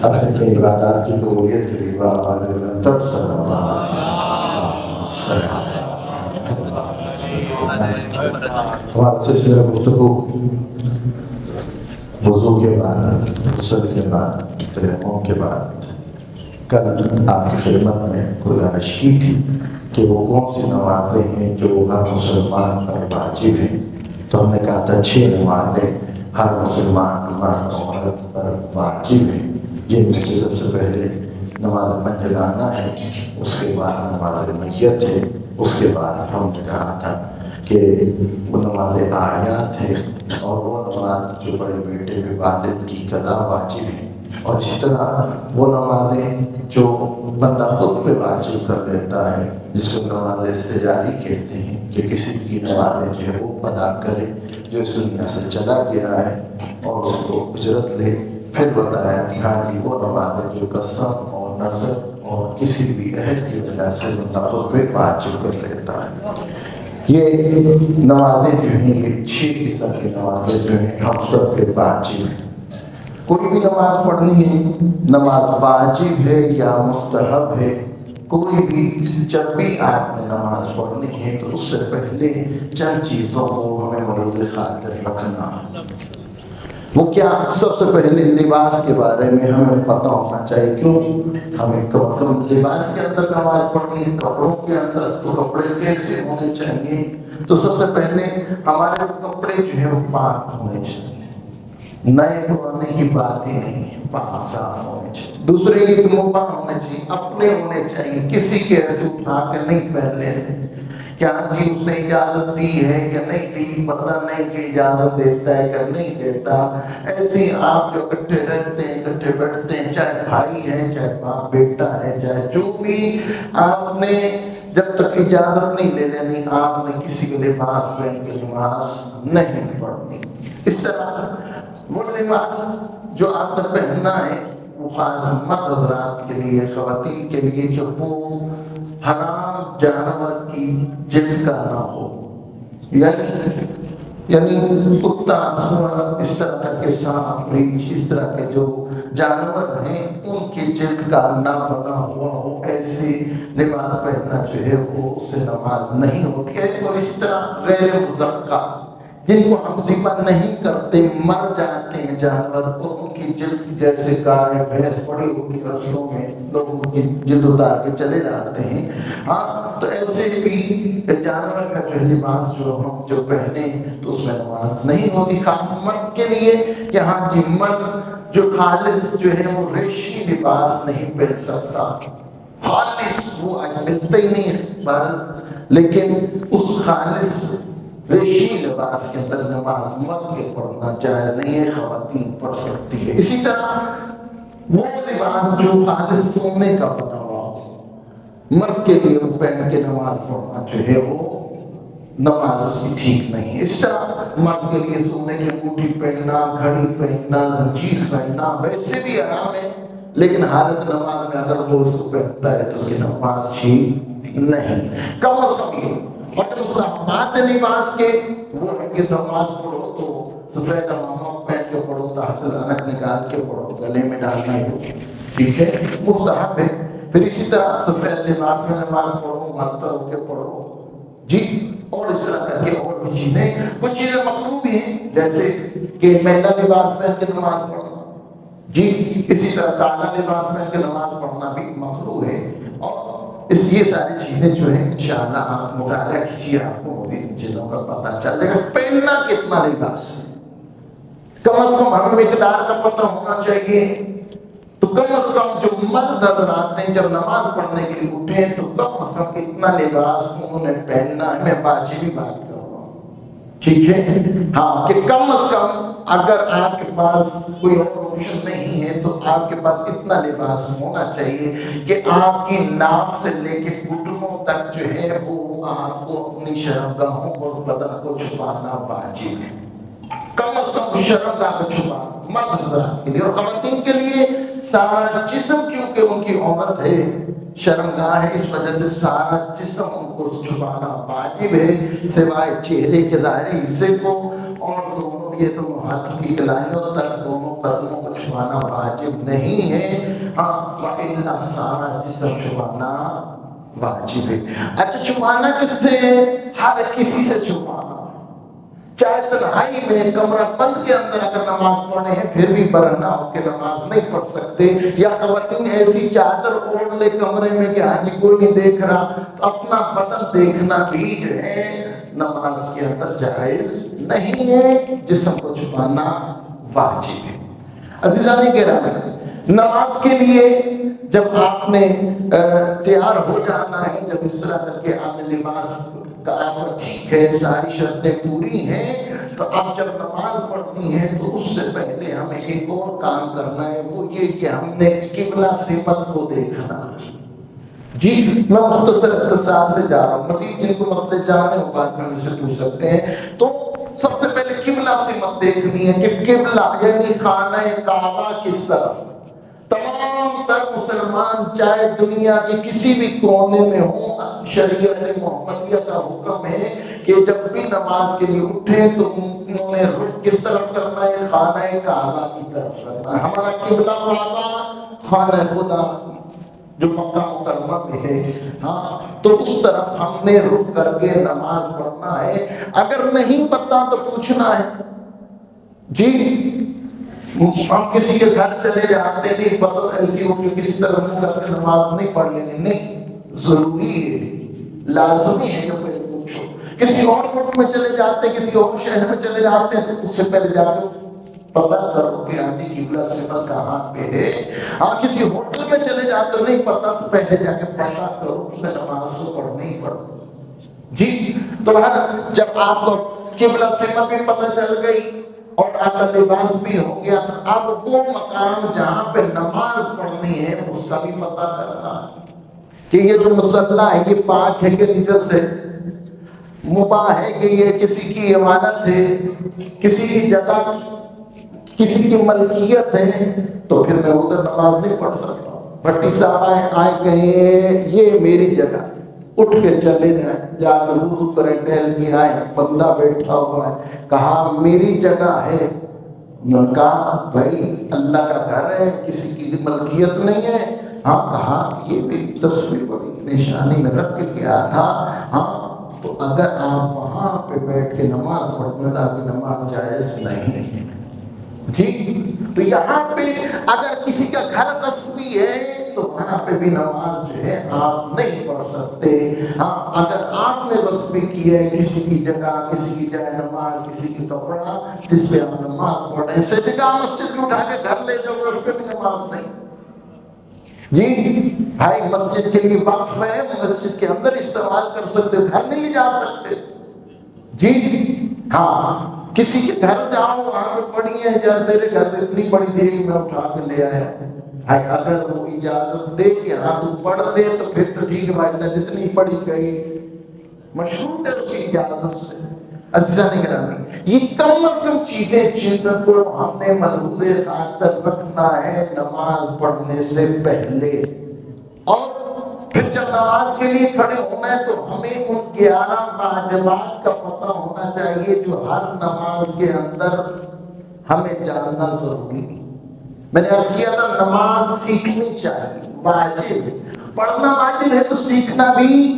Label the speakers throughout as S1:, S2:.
S1: اپنی عبادات کی قبولیت کے لیے تک صلی اللہ ہمارا سلسلہ گفتگو وضو کے بعد، غسل کے بعد، تیمم کے بعد کل آپ کی خدمت میں گزارش کی تھی کہ وہ کون سی نمازیں ہیں جو ہر مسلمان پر واجب ہیں. تو ہم نے کہا تھا 6 نمازیں ہر مسلمان مرد و عورت پر واجب ہیں، جن میں سے سب سے پہلے نماز منجلانہ ہے، اس کے بعد نماز میت ہے، اس کے بعد ہم نے کہا تھا کہ وہ نماز آیات ہے، اور وہ نماز جو بڑے بیٹے پہ والد کی قضا واجب ہے، اور اسی طرح وہ نمازیں جو بندہ خود پہ واجب کر لیتا ہے، جس کو نماز استجاری کہتے ہیں، کہ کسی کی نمازیں جو ہے وہ ادا کرے جو اس دنیا سے چلا گیا ہے اور اس کو اجرت لے. پھر بتایا کہ ہاں جی وہ نمازیں جو قسم اور نذر اور کسی بھی عہد کی وجہ سے بندہ خود پہ واجب کر لیتا ہے. یہ نمازیں جو ہیں یہ 6 قسم کی نمازیں جو ہیں ہم سب پہ واجب ہیں. کوئی بھی نماز پڑھنی ہے، نماز واجب ہے یا مستحب ہے، کوئی بھی جب بھی آپ نے نماز پڑھنی ہے تو اس سے پہلے چند چیزوں کو ہمیں مورد خاطر رکھنا. وہ کیا؟ سب سے پہلے لباس کے بارے میں ہمیں پتہ ہونا چاہیے. کیوں؟ ہمیں کم لباس کے اندر نماز پڑھنی ہے، کپڑوں کے اندر، تو کپڑے کیسے ہونے چاہیے؟ تو سب سے پہلے ہمارے کپڑے جو ہیں وہ پاک ہونے چاہیے، نئے پرانے کی بات ہی نہیں ہے، پاک صاف ہونے چاہیے. دوسرے یہ کہ مباح ہونے چاہیے، اپنے ہونے چاہیے، کسی کے ایسے اٹھا کے نہیں پہننے. کیا جی اس نے اجازت دی ہے یا نہیں دی، پتہ نہیں کہ اجازت دیتا ہے یا نہیں دیتا. ایسے آپ جو اکٹھے رہتے ہیں، اکٹھے بیٹھتے ہیں، چاہے بھائی ہے، چاہے باپ بیٹا ہے، چاہے جو بھی، آپ نے جب تک اجازت نہیں لے لینی آپ نے کسی کے لباس پہن کے نماز نہیں پڑھنی. اس طرح وہ لباس جو آپ نے پہننا ہے وہ خاص مرد حضرات کے لیے، خواتین کے لیے، کہ وہ حرام جانور کی جلد کا نہ ہو، یعنی کتا، سور، اس طرح کے سانپ، ریچھ، اس طرح کے جو جانور ہیں ان کی جلد کا نہ بنا ہوا ہو. ایسے لباس پہننا جو ہے وہ اس سے نماز نہیں ہوتی ہے. اور اس طرح غیر مزکا، جن کو ہم ذبح نہیں کرتے، مر جاتے ہیں جانور، اور ان کی جلد جیسے گائے بھینس پڑی ہوتی رستوں میں، لوگ ان کی جلد اتار کے چلے جاتے ہیں. ہاں، تو ایسے بھی جانور کا جو لباس جو ہم جو پہنے تو اس میں نماز نہیں ہوتی. خاص مرد کے لیے کہ ہاں جی مرد جو خالص جو ہے وہ ریشمی لباس نہیں پہن سکتا، خالص وہ ملتا ہی نہیں بھارت، لیکن اس خالص ریشمی لباس کے اندر نماز مرد کے پڑھنا جائز نہیں ہے، خواتین پڑھ سکتی ہے. اسی طرح وہ لباس جو خالص سونے کا بنا ہوا ہو، مرد کے لیے وہ پہن کے نماز پڑھنا جو ہے وہ نماز اس کی ٹھیک نہیں ہے. اس طرح مرد کے لیے سونے کی انگوٹھی پہننا، گھڑی پہننا، زنجیر پہننا ویسے بھی حرام ہے، لیکن حالت نماز میں اگر وہ اس کو پہنتا ہے تو اس کی نماز ٹھیک نہیں. کم از کم یہ اور مستحبات لباس کے وہ ہے کہ نماز پڑھو تو سفید امامہ پہن کے پڑھو، تحت العنق نکال کے پڑھو، گلے میں ڈالنا ہے، ٹھیک ہے، مستحب ہے. پھر اسی طرح سفید لباس میں نماز پڑھو، ماتھا ہو کے پڑھو جی. اور اس طرح کر کے اور بھی چیزیں، کچھ چیزیں مکروہ بھی ہیں، جیسے کہ میلا لباس پہن کے نماز پڑھنا جی. اسی طرح کالا لباس پہن کے نماز پڑھنا بھی مکروہ ہے. اور یہ ساری چیزیں جو ہیں انشاءاللہ آپ مطالعہ کیجیے، آپ کو مزید چیزوں کا پتہ چل جائے گا. پہننا کتنا لباس ہے کم از کم ہمیں مقدار کا پتہ ہونا چاہیے. تو کم از کم جو مرد حضرات ہیں جب نماز پڑھنے کے لیے اٹھیں تو کم از کم اتنا لباس انہوں نے پہننا ہے. میں واجبی بات کر رہا ہوں، ٹھیک ہے، ہاں، کہ کم از کم اگر آپ کے پاس کوئی اور آپشن نہیں ہے تو آپ کے پاس اتنا لباس ہونا چاہیے کہ آپ کی ناف سے لے کے گھٹنوں تک جو ہے وہ آپ کو اپنی شرمگاہوں اور بدن کو چھپانا واجب ہے. کم از کم شرمگاہ کو چھپانا مرد حضرات کے لیے. اور خواتین کے لیے سارا جسم، کیونکہ ان کی عورت ہے، شرمگاہ ہے، اس وجہ سے سارا جسم ان کو چھپانا واجب ہے، سوائے چہرے کے ظاہری حصے کو، اور دونوں یہ دونوں ہاتھ کی کلائیوں تک دونوں قدموں کو چھپانا واجب نہیں ہے، ہاں وَإِلَّا سارا جسم چھپانا واجب ہے۔ اچھا چھپانا کس سے؟ ہر کسی سے چھپانا، چاہے تنہائی میں کمرہ بند کے اندر اگر نماز پڑھنے ہیں پھر بھی برہنہ ہو کے نماز نہیں پڑھ سکتے، یا خواتین ایسی چادر اوڑھ لے کمرے میں کہ ہاں جی کوئی نہیں دیکھ رہا، تو اپنا بدن دیکھنا بھی جو ہے نماز کے اندر جائز نہیں ہے، جسم کو چھپانا واجب ہے۔ عزیزان گرامی، نماز کے لیے جب آپ نے تیار ہو جانا ہے، جب اس طرح کر کے آپ نے لباس کا آپ ٹھیک ہے، ساری شرطیں پوری ہیں، تو اب جب نماز پڑھنی ہے تو اس سے پہلے ہمیں ایک اور کام کرنا ہے، وہ یہ کہ ہم نے قبلہ سمت کو دیکھنا۔ جی میں مختصر اختصار سے جا رہا ہوں، مزید جن کو مسئلے جاننے ہو بعد میں مجھ سے پوچھ سکتے ہیں۔ تو سب سے پہلے قبلہ سمت دیکھنی ہے کہ قبلہ یعنی خانہ کعبہ کس طرف۔ تمام تر مسلمان چاہے دنیا کے کسی بھی کونے میں ہوں، شریعت محمدیہ کا حکم ہے کہ جب بھی نماز کے لیے اٹھیں تو انہوں نے رخ کس طرف کرنا ہے؟ خانہ کعبہ کی طرف کرنا ہے۔ ہمارا قبلہ کعبہ، خانہ خدا جو مکہ مکرمہ میں ہے، ہاں تو اس طرف ہم نے رخ کر کے نماز پڑھنا ہے۔ اگر نہیں پتہ تو پوچھنا ہے۔ جی ہم کسی کے گھر چلے جاتے نہیں پتہ، ایسی ہو کہ کسی طرح منہ کر کے نماز نہیں پڑھ لینی، نہیں، ضروری ہے، لازمی ہے کہ پہلے پوچھو۔ کسی اور ملک میں چلے جاتے، کسی اور شہر میں چلے جاتے ہیں تو اس سے پہلے جا کے پتہ کرو کہ ہاں جی قبلہ سمت کہاں پہ ہے۔ ہاں کسی ہوٹل میں چلے جاتے ہو نہیں پتہ تو پہلے جا کے پتہ کرو کہ میں نماز تو پڑھنی ہی پڑھوں۔ جی تو جب آپ کو قبلہ سمت بھی پتہ چل گئی اور آپ کا لباس بھی ہو گیا، تو اب وہ مقام جہاں پہ نماز پڑھنی ہے اس کا بھی پتہ کرنا کہ یہ جو مصلی ہے یہ پاک ہے کہ نجس ہے، مباح ہے کہ یہ کسی کی امانت ہے، کسی کی جگہ کسی کی ملکیت ہے، تو پھر میں ادھر نماز نہیں پڑھ سکتا۔ بھٹی صاحب آئے کہیں یہ میری جگہ، اٹھ کے چلے جائیں، جا کر وضو کریں، ٹہل کے آئے، بندہ بیٹھا ہوا ہے، کہا میری جگہ ہے، نے کہا بھائی اللہ کا گھر ہے، کسی کی ملکیت نہیں ہے، ہاں کہا یہ میری تصویر بڑی نشانی میں رکھ کے گیا تھا، ہاں تو اگر آپ وہاں پہ بیٹھ کے نماز پڑھنے تو آپ کی نماز جائز نہیں ہے۔ جی تو یہاں پہ اگر کسی کا گھر قصبی ہے تو وہاں پہ بھی نماز جو ہے آپ نہیں پڑھ سکتے۔ ہاں اگر آپ نے قصبی کی ہے کسی کی جگہ، کسی کی جائے نماز، کسی کی کپڑا جس پہ آپ نماز پڑھیں، سے جگہ مسجد میں اٹھا کے گھر لے جاؤ اس پہ بھی نماز نہیں۔ جی بھائی مسجد کے لیے وقف ہے، مسجد کے اندر استعمال کر سکتے، گھر نہیں لے جا سکتے۔ جی ہاں کسی کے گھر جاؤ وہاں پہ پڑی ہے، یار تیرے گھر سے اتنی پڑی تھی کہ میں اٹھا کے لے آیا، بھائی اگر وہ اجازت دے کہ ہاں تو پڑھ لے تو پھر تو ٹھیک ہے بھائی، اللہ جتنی پڑھی گئی مشروط ہے اس کی اجازت سے۔ عزیزان گرامی یہ کم از کم چیزیں جن کو ہم نے ملحوظ خاطر رکھنا ہے نماز پڑھنے سے پہلے، اور پھر جب نماز کے لیے کھڑے ہونا ہے تو ہمیں ان 11 واجبات کا پتہ ہونا چاہیے جو ہر نماز کے اندر ہمیں جاننا ضروری ہے۔ میں نے عرض کیا تھا نماز سیکھنی چاہیے، واجب ہے، پڑھنا واجب ہے تو سیکھنا بھی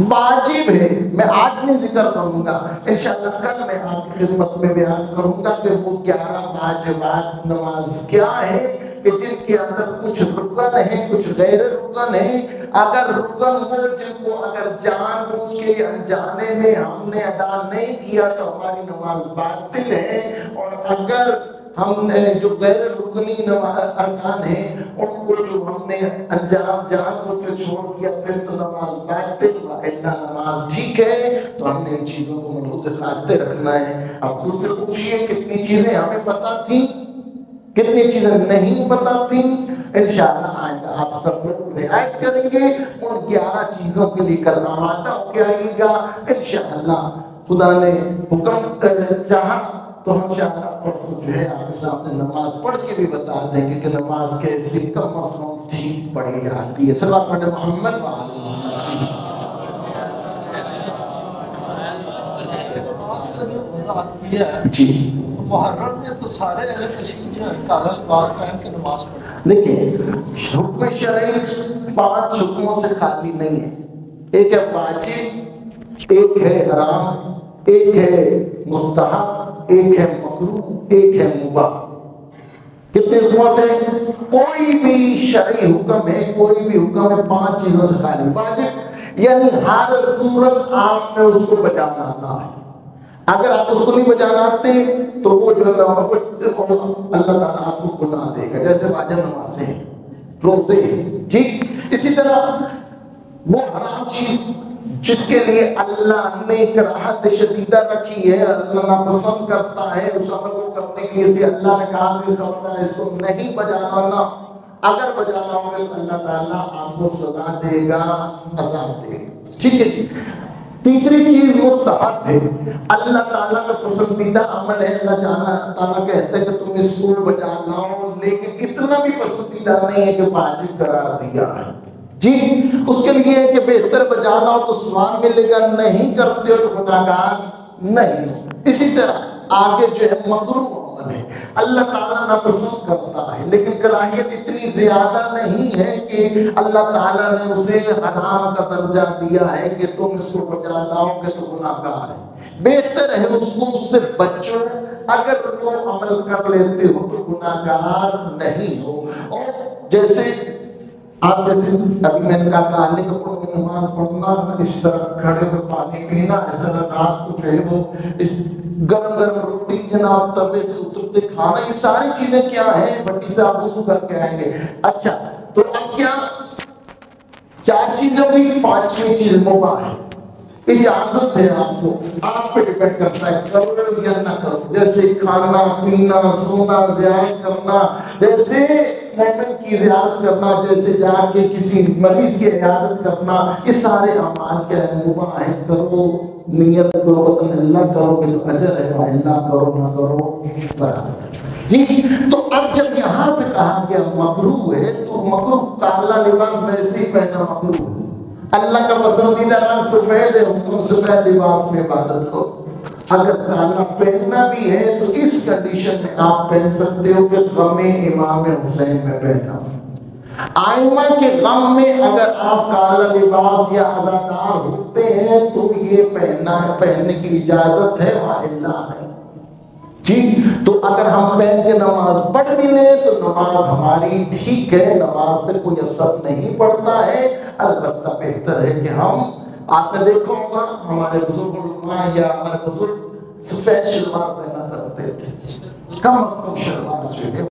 S1: واجب ہے۔ میں آج نہیں ذکر کروں گا، انشاءاللہ کل میں آپ کی خدمت میں بیان کروں گا کہ وہ 11 واجبات نماز کیا ہے کہ جن کے اندر کچھ رکن ہیں، کچھ غیر رکن ہیں۔ اگر رکن وہ جن کو اگر جان بوجھ کے انجانے میں ہم نے ادا نہیں کیا تو ہماری نماز باطل ہے، اور اگر ہم نے جو غیر رکنی ارکان ہیں ان کو جو ہم نے انجام جان کو جو چھوڑ دیا پھر تو نماز باطل، وإلا نماز ٹھیک ہے۔ تو ہم نے ان چیزوں کو ملحوظ خاطر رکھنا ہے۔ اب خود سے پوچھئے کتنی چیزیں ہمیں پتہ تھیں، کتنی چیزیں نہیں پتہ تھیں۔ انشاءاللہ آئندہ آپ سب لوگ رعایت کریں گے ان 11 چیزوں کے لیے کل آمادہ ہو کے آئیے گا انشاءاللہ۔ خدا نے حکم چاہا تو انشاءاللہ پرسوں جو ہے آپ کے سامنے نماز پڑھ کے بھی بتا دیں گے کہ نماز کیسے کم از کم ٹھیک پڑھی جاتی ہے۔ صلوات پڑھیں محمد وآل محمد۔ جی
S2: محرم میں تو سارے اہل تشیع جو ہیں کالا لباس پہن کے نماز پڑھتے ہیں۔
S1: دیکھیں حکم شرعی 5 حکموں سے خالی نہیں ہے، ایک ہے واجب، ایک ہے حرام، ایک ہے مستحب، ایک ہے مکروہ، ایک ہے مباح۔ کتنے حکموں سے؟ کوئی بھی شرعی حکم ہے، کوئی بھی حکم ہے 5 چیزوں سے خالی۔ واجب یعنی ہر صورت آپ نے اس کو بجانا آنا ہے، اگر آپ اس کو نہیں بجانا آتے تو وہ جو اللہ تعالیٰ آپ کو گناہ دے گا، جیسے واجب نمازیں، روزے، ٹھیک۔ اسی طرح وہ حرام چیز جس کے لیے اللہ نے کراہت شدیدہ رکھی ہے، اللہ ناپسند کرتا ہے اس عمل کو کرنے کے لیے، اس لیے اللہ نے کہا کہ خبردار اس کو نہیں بجانا نا، اگر بجانا ہوگا تو اللہ تعالیٰ آپ کو سزا دے گا، عذاب دے گا، ٹھیک ہے جی۔ تیسری چیز مستحب ہے، اللہ تعالیٰ کا پسندیدہ عمل ہے، اللہ تعالیٰ کہتے ہیں کہ تم اس کو بجا لاؤ، لیکن اتنا بھی پسندیدہ نہیں ہے کہ واجب قرار دیا ہے جی۔ اس کے لیے ہے کہ بہتر بجانا ہو تو ثواب ملے گا، نہیں کرتے ہو تو گناہگار نہیں ہو۔ اسی طرح آگے جو ہے مکروہ عمل ہے، اللہ تعالیٰ ناپسند کرتا ہے، لیکن کراہیت اتنی زیادہ نہیں ہے کہ اللہ تعالیٰ نے اسے حرام کا درجہ دیا ہے کہ تم اس کو بجا لاؤ گے تو گناہگار ہے۔ بہتر ہے اس کو اس سے بچو، اگر وہ عمل کر لیتے ہو تو گناہگار نہیں ہو۔ اور جیسے آپ جیسے ابھی میں نے کہا کالے کپڑوں میں نماز پڑھنا، اس طرح کھڑے ہوئے پانی پینا، اس طرح رات کو جو ہے وہ اس گرم گرم روٹی جناب توے سے اترتے کھانا، یہ ساری چیزیں کیا ہیں؟ بھٹی سے آپ وضو کر کے آئیں گے۔ اچھا تو اب کیا 4 چیزوں کی 5ویں چیز مباح ہے، اجازت ہے آپ کو، آپ پہ ڈیپینڈ کرتا ہے کرو یا نہ کرو، جیسے کھانا پینا سونا زیارت کرنا، جیسے مومن کی زیارت کرنا، جیسے جا کے کسی مریض کی عیادت کرنا، یہ سارے اعمال کیا ہے؟ مباح ہے، کرو، نیت کرو وطن اللہ کرو گے تو اجر ہے، اللہ کرو نہ کرو برابر جی۔ تو اب جب یہاں پہ کہا گیا مکروہ ہے تو مکروہ کالا لباس ویسے ہی پہنا مکروہ ہے، اللہ کا پسندیدہ رنگ سفید ہے، تم سفید لباس میں عبادت کرو۔ اگر کالا پہننا بھی ہے تو اس کنڈیشن میں آپ پہن سکتے ہو کہ غم امام حسین میں پہنا، آئمہ کے غم میں اگر آپ کالا لباس یا اداکار ہوتے ہیں تو یہ پہننے کی اجازت ہے، وَإِلَّا نہیں جی۔ تو اگر ہم پہن کے نماز پڑھ بھی لیں تو نماز ہماری ٹھیک ہے، نماز پہ کوئی اثر نہیں پڑتا ہے۔ البتہ بہتر ہے کہ ہم، آپ نے دیکھا ہوگا ہمارے بزرگ علماء یا ہمارے بزرگ سفید شلوار پہنا کرتے تھے، کم از کم شلوار جو ہے